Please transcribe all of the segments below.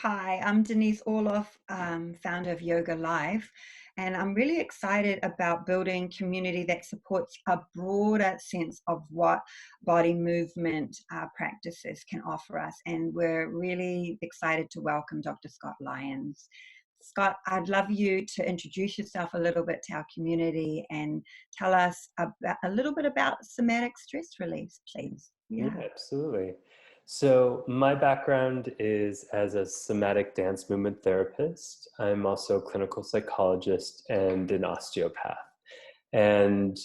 Hi, I'm Denise Orloff, founder of Yoga Life, and I'm really excited about building community that supports a broader sense of what body movement practices can offer us. And we're really excited to welcome Dr. Scott Lyons. Scott, I'd love you to introduce yourself a little bit to our community and tell us a little bit about somatic stress release, please. Yeah, Yeah. absolutely. So my background is as a somatic dance movement therapist. I'm also a clinical psychologist and an osteopath. And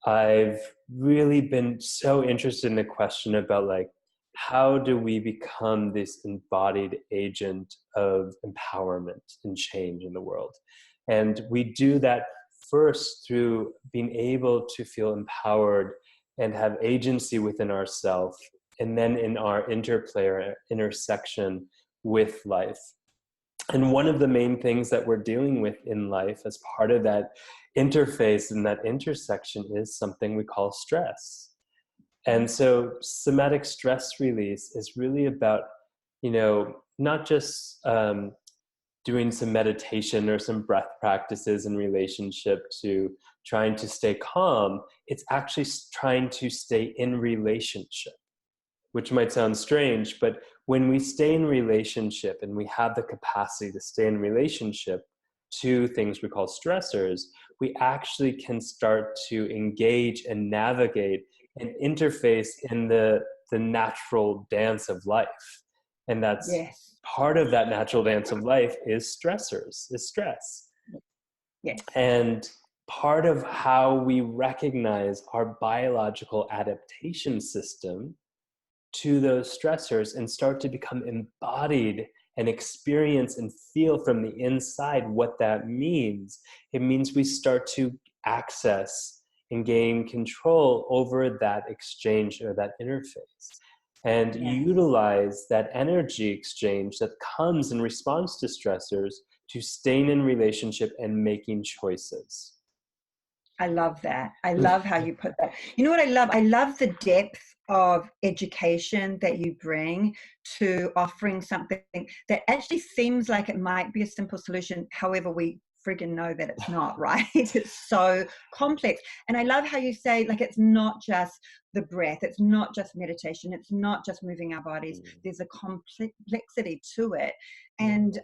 I've really been so interested in the question about how do we become this embodied agent of empowerment and change in the world? And we do that first through being able to feel empowered and have agency within ourselves, and then in our interplay or intersection with life. And one of the main things that we're dealing with in life as part of that interface and that intersection is something we call stress. And so somatic stress release is really about, not just doing some meditation or some breath practices in relationship to trying to stay calm. It's actually trying to stay in relationship, which might sound strange, but when we stay in relationship and we have the capacity to stay in relationship to things we call stressors, we actually can start to engage and navigate and interface in the natural dance of life. And that's Yes. part of that natural dance of life is stress. Yes. And part of how we recognize our biological adaptation system to those stressors and start to become embodied and experience and feel from the inside what that means. It means we start to access and gain control over that exchange or that interface and Yes. utilize that energy exchange that comes in response to stressors to staying in relationship and making choices. I love that. I love how you put that. You know what I love? I love the depth of education that you bring to offering something that actually seems like it might be a simple solution. However, we friggin' know that it's not, right? It's so complex. And I love how you say, like, it's not just the breath, it's not just meditation, it's not just moving our bodies. There's a complexity to it. And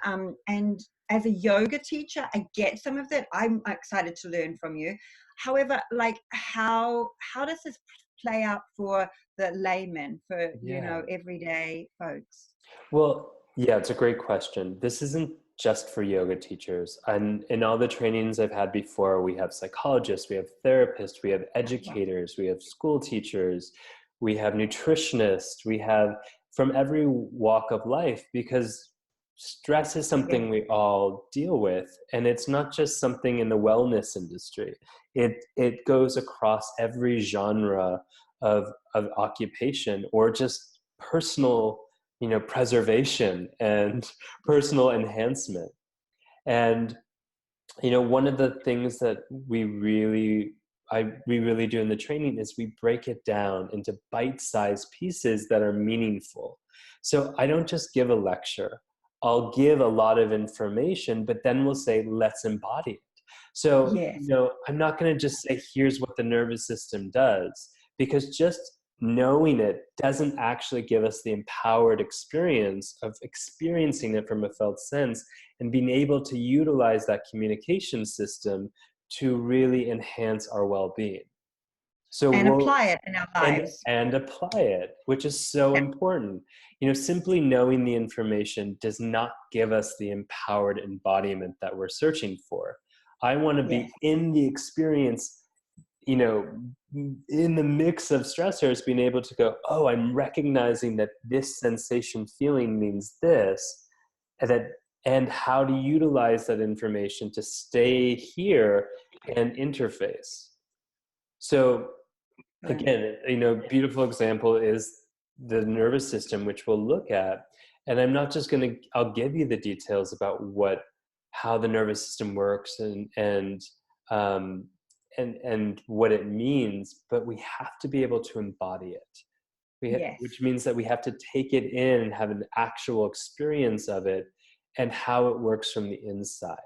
as a yoga teacher, I get some of that. I'm excited to learn from you. However, like how does this play out for the layman, for Yeah. everyday folks? Well, yeah, it's a great question. This isn't just for yoga teachers. And in all the trainings I've had before, we have psychologists, we have therapists, we have Wow. educators, we have school teachers, we have nutritionists, we have from every walk of life, because stress is Yeah. something we all deal with. And it's not just something in the wellness industry. It goes across every genre of occupation or just personal preservation and personal enhancement. And one of the things that we really do in the training is we break it down into bite-sized pieces that are meaningful. So I don't just give a lecture. I'll give a lot of information, but then we'll say, let's embody it. So, Yes. I'm not going to just say, here's what the nervous system does, because just knowing it doesn't actually give us the empowered experience of experiencing it from a felt sense and being able to utilize that communication system to really enhance our well-being. So And we'll apply it in our and lives. and apply it, which is so Yeah. important. Simply knowing the information does not give us the empowered embodiment that we're searching for. I want to Yes. be in the experience, you know, in the mix of stressors, being able to go, oh, I'm recognizing that this sensation feeling means this, and that, and how to utilize that information to stay here and interface. So Excellent. again, beautiful example is the nervous system, which we'll look at. And I'm not just going to, I'll give you the details about how the nervous system works um, and what it means, but we have to be able to embody it. Yes. which means that we have to take it in and have an actual experience of it and how it works from the inside.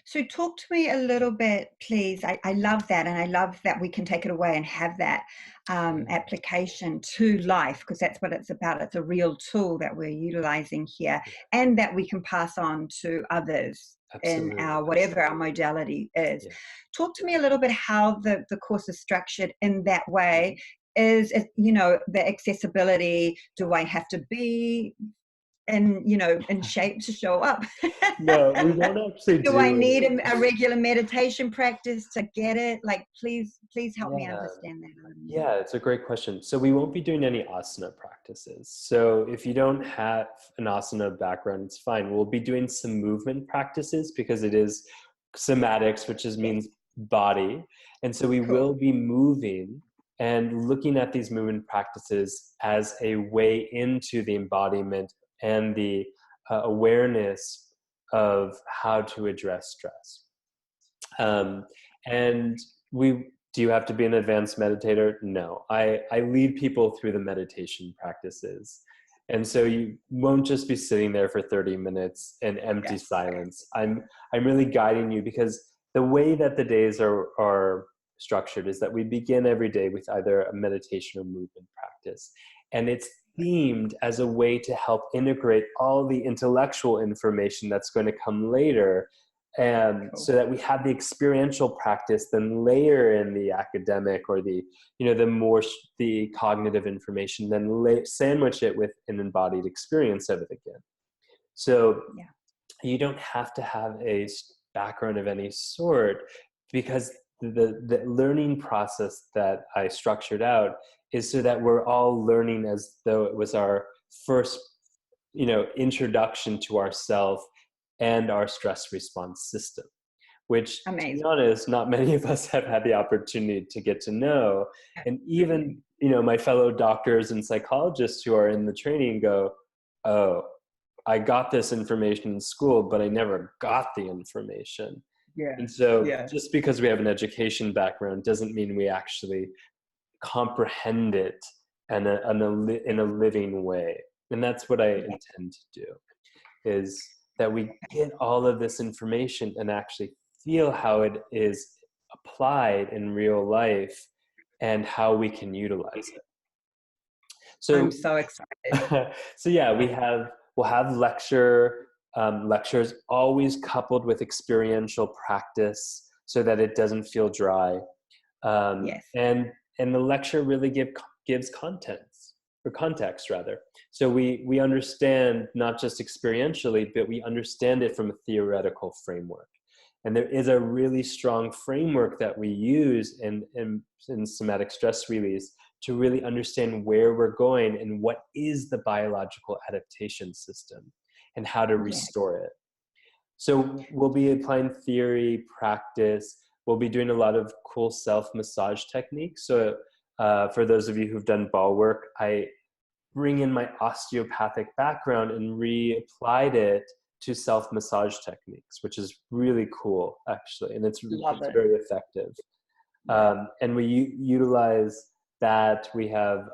So talk to me a little bit, please. I love that. And I love that we can take it away and have that application to life, because that's what it's about. It's a real tool that we're utilizing here and that we can pass on to others in Absolutely. our whatever our modality is. Yeah. Talk to me a little bit how the course is structured in that way. Is, you know, the accessibility, do I have to be in shape to show up? No, we don't actually Do I do. need a regular meditation practice to get it? Like, please help me Yeah. understand that a little more. Yeah, it's a great question. So we won't be doing any asana practices. So if you don't have an asana background, it's fine. We'll be doing some movement practices because it is somatics, which means body. And so we Cool. will be moving and looking at these movement practices as a way into the embodiment and the awareness of how to address stress. And do you have to be an advanced meditator? No, I lead people through the meditation practices. And so you won't just be sitting there for 30 minutes in empty silence. I'm really guiding you, because the way that the days are structured is that we begin every day with either a meditation or movement practice. And it's themed as a way to help integrate all the intellectual information that's going to come later, and so that we have the experiential practice, then layer in the academic or the the cognitive information, then sandwich it with an embodied experience of it again. So you don't have to have a background of any sort, because the learning process that I structured out is so that we're all learning as though it was our first introduction to ourself and our stress response system, which, to be honest, not many of us have had the opportunity to get to know. And even, my fellow doctors and psychologists who are in the training go, oh, I got this information in school, but I never got the information. And so just because we have an education background doesn't mean we actually comprehend it in a living way. And that's what I intend to do, is that we get all of this information and actually feel how it is applied in real life and how we can utilize it. So I'm so excited. so yeah, we'll have lectures always coupled with experiential practice so that it doesn't feel dry. And the lecture really gives context rather. So we understand not just experientially, but we understand it from a theoretical framework. And there is a really strong framework that we use in somatic stress release to really understand where we're going and what is the biological adaptation system and how to restore it. So we'll be applying theory, practice. We'll be doing a lot of cool self-massage techniques. So for those of you who've done ball work, I bring in my osteopathic background and reapplied it to self-massage techniques, which is really cool, actually. And it's very effective. And we utilize that. We have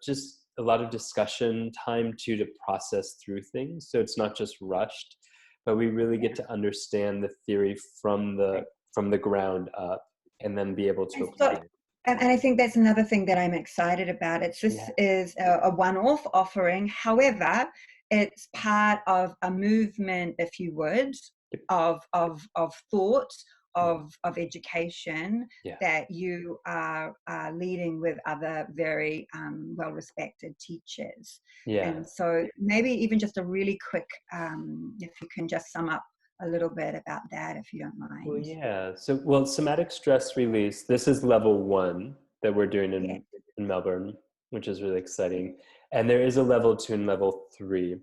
just a lot of discussion time to process through things. So it's not just rushed, but we really get to understand the theory from the ground up and then be able to apply it. And I think that's another thing that I'm excited about. This is a one-off offering. However, it's part of a movement, if you would, of thought, of education that you are leading with other very well-respected teachers. And so maybe even just a really quick, if you can just sum up a little bit about that, if you don't mind. Well, yeah. So, somatic stress release, this is level 1 that we're doing in Melbourne, which is really exciting. And there is a level 2 and level 3,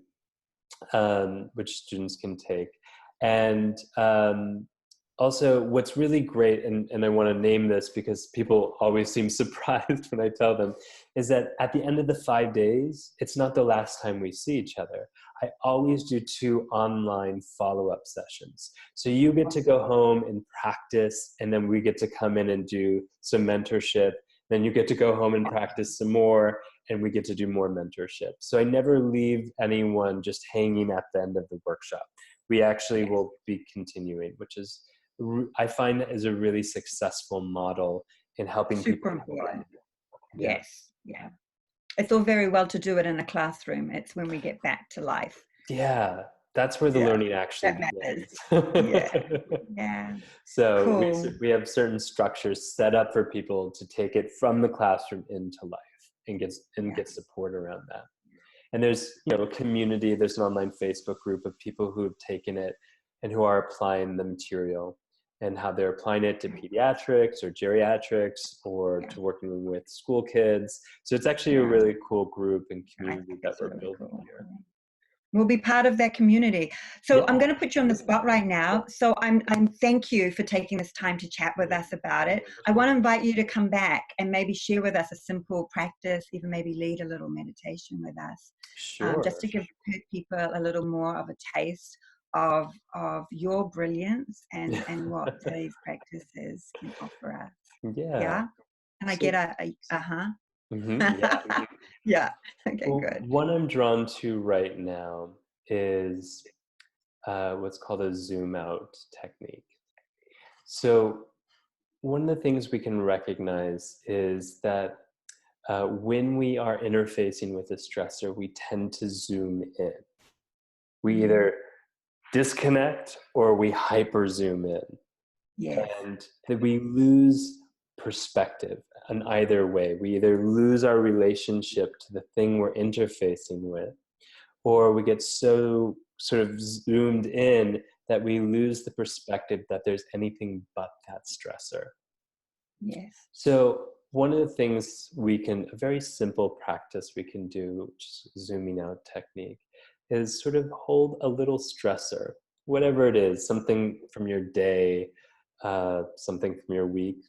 which students can take. And also what's really great, and I want to name this because people always seem surprised when I tell them, is that at the end of the 5 days, it's not the last time we see each other. I always do 2 online follow-up sessions. So you get to go home and practice, and then we get to come in and do some mentorship. Then you get to go home and practice some more, and we get to do more mentorship. So I never leave anyone just hanging at the end of the workshop. We actually will be continuing, which is, I find, is a really successful model in helping Super people. important. Yes. Yeah. It's all very well to do it in a classroom. It's when we get back to life. Yeah, that's where the learning actually begins. Yeah. Yeah. So Cool. we have certain structures set up for people to take it from the classroom into life and get support around that. And there's, a community, there's an online Facebook group of people who have taken it and who are applying the material, and how they're applying it to pediatrics or geriatrics or to working with school kids. So it's actually a really cool group and community that we're really building cool. here. We'll be part of that community. So I'm going to put you on the spot right now. So I'm thank you for taking this time to chat with us about it. I want to invite you to come back and maybe share with us a simple practice, even maybe lead a little meditation with us. Sure. Just to give people a little more of a taste of your brilliance and what these practices can offer us. Yeah. And I get a uh-huh. Yeah. Yeah. Okay, Well, good. one I'm drawn to right now is what's called a zoom out technique. So one of the things we can recognize is that when we are interfacing with a stressor, we tend to zoom in. We either disconnect or we hyper zoom in. Yes. And that we lose perspective in either way. We either lose our relationship to the thing we're interfacing with, or we get so sort of zoomed in that we lose the perspective that there's anything but that stressor. Yes. So one of the things a very simple practice we can do, just zooming out technique, is sort of hold a little stressor, whatever it is, something from your day, something from your week.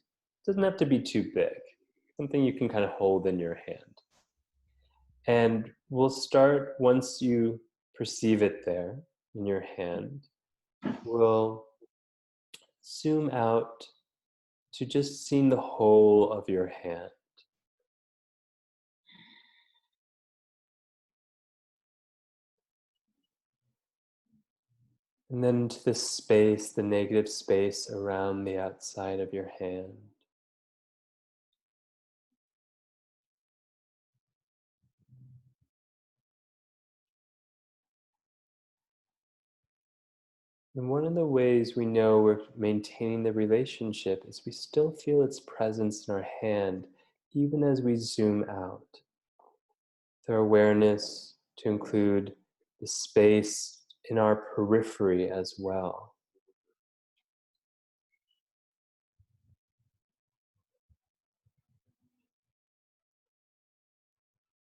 Doesn't have to be too big, something you can kind of hold in your hand. And we'll start, once you perceive it there in your hand, we'll zoom out to just seeing the whole of your hand. And then to the space, the negative space around the outside of your hand. And one of the ways we know we're maintaining the relationship is we still feel its presence in our hand, even as we zoom out. Their awareness to include the space in our periphery as well.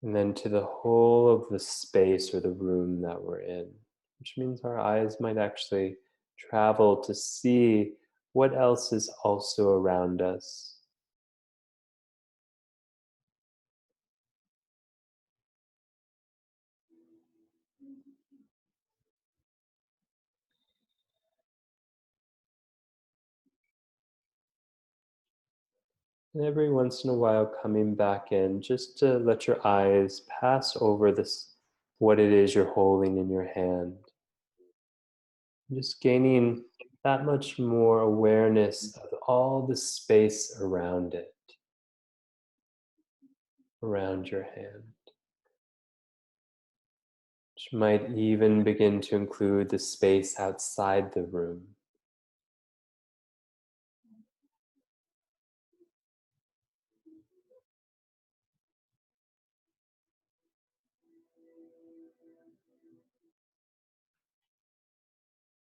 And then to the whole of the space or the room that we're in, which means our eyes might actually travel to see what else is also around us. And every once in a while coming back in, just to let your eyes pass over this, what it is you're holding in your hand. Just gaining that much more awareness of all the space around it, around your hand. Which might even begin to include the space outside the room.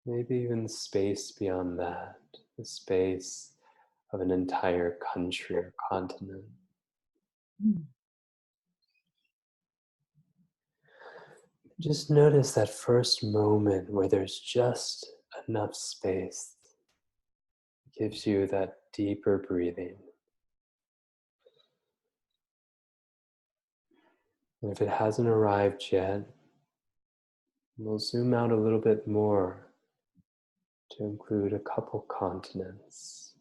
Maybe even the space beyond that, the space of an entire country or continent. Just notice that first moment where there's just enough space. It gives you that deeper breathing. And if it hasn't arrived yet, we'll zoom out a little bit more to include a couple continents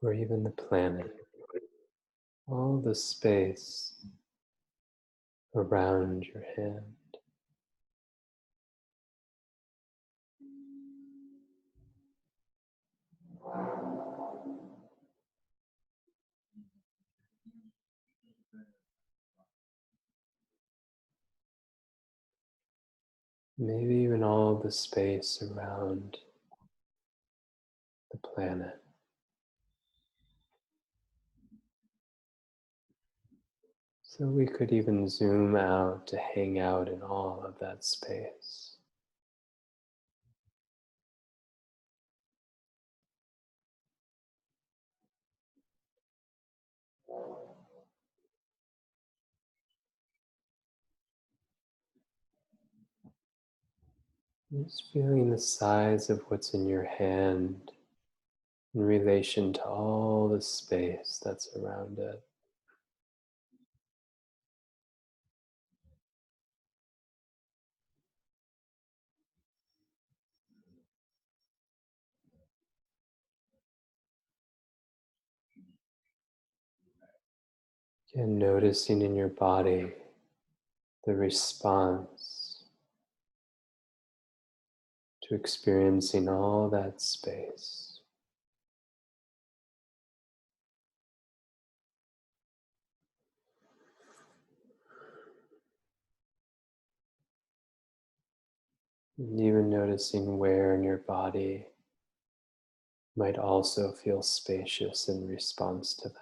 or even the planet. all the space around your hand. Maybe even all the space around the planet. So we could even zoom out to hang out in all of that space. Just feeling the size of what's in your hand in relation to all the space that's around it. And noticing in your body the response to experiencing all that space. And even noticing where in your body might also feel spacious in response to that.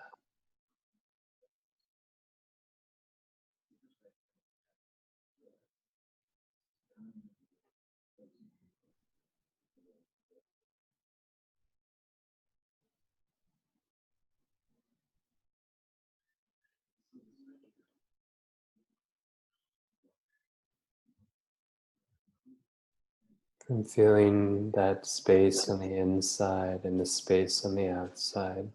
From feeling that space on the inside and the space on the outside,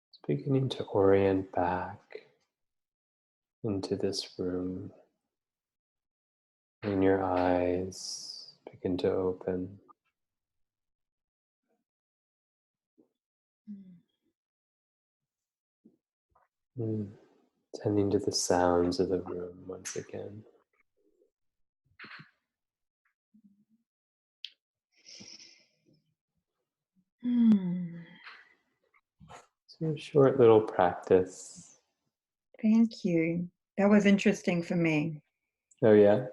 it's beginning to orient back into this room. And your eyes begin to open. Mm. Tending to the sounds of the room once again. So a short little practice. Thank you. That was interesting for me. Oh yeah?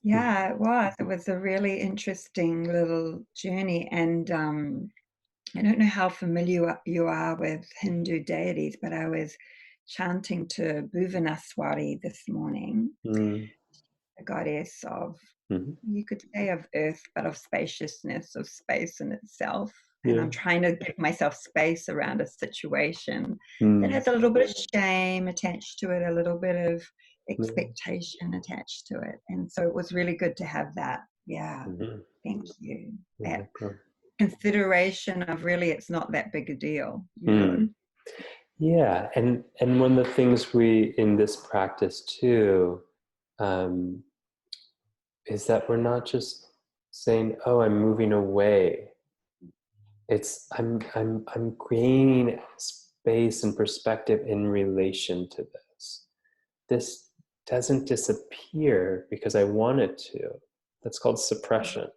Yeah, it was. It was a really interesting little journey. And I don't know how familiar you are with Hindu deities, but I was chanting to Bhuvanaswari this morning, Mm. the goddess of, Mm-hmm. you could say, of earth, but of spaciousness, of space in itself. And Yeah. I'm trying to give myself space around a situation that Mm. has a little bit of shame attached to it, a little bit of Yeah. expectation attached to it. And so it was really good to have that. Yeah. Mm-hmm. Thank you. You're That welcome. consideration of really it's not that big a deal, you know. Mm. Yeah, and one of the things we in this practice too um, is that we're not just saying, "Oh, I'm moving away." It's I'm gaining space and perspective in relation to this. This doesn't disappear because I want it to. That's called suppression.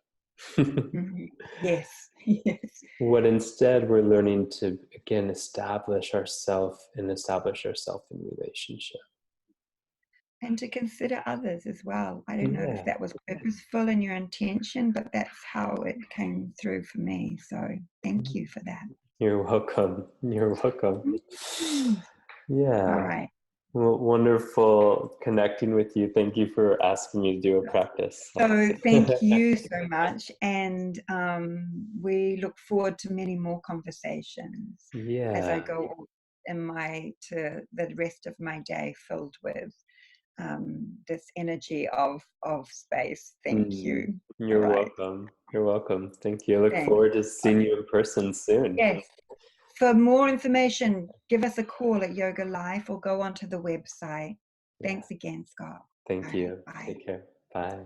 Mhm. Yes. Yes. What instead we're learning to again establish ourself and establish ourself in relationship. And to consider others as well. I don't know if Yeah. that was purposeful in your intention, but that's how it came through for me. So thank you for that. You're welcome. You're welcome. Mm. All Yeah. right. Well, wonderful connecting with you. Thank you for asking me to do a practice. So thank you so much. And we look forward to many more conversations as I Yeah. go to the rest of my day filled with this energy of space. Thank Mm. you. All You're right. welcome. You're welcome. Thank you. I look Thanks. forward to seeing you in person soon. Yes. For more information, give us a call at Yoga Life or go onto the website. Yeah. Thanks again, Scott. All Thank right. you. Bye. Take care. Bye.